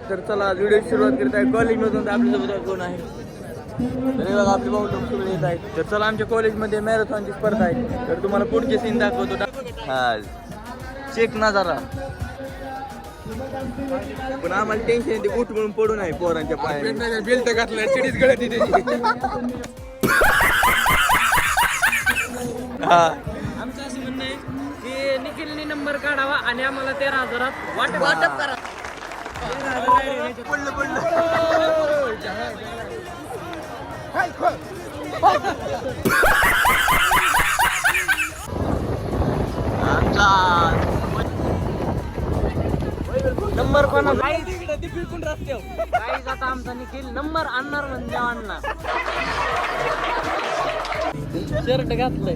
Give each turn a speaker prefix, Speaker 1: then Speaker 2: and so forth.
Speaker 1: तर चला व्हिडिओ सुरुवात करत आहे कॉलेजमधून. तर आपल्यासोबत कोण आहे तर हे बघा आपले भाऊ लोक सगळे येत आहेत. तर चला आमच्या कॉलेजमध्ये मॅरेथॉनची स्पर्धा आहे. तर तुम्हाला पुढचे सीन दाखवतो. हा चेक ना जरा. पण आम्हाला टेन्शन येते उठ म्हणून पडू नाही पोरांच्या पायाने. बेल्ट घातला चिडीच गळती त्याची. हा
Speaker 2: आमचं असं म्हणणं आहे की निखिलने नंबर काढावा आणि आम्हाला 13,000 वाटप करा.
Speaker 1: पडलं पडलं.
Speaker 2: नंबर कोणा फिरकून रस्त्यावर काहीच. आता आमचा निखिल नंबर आणणार म्हणजे आणणार. शर्ट घातलंय.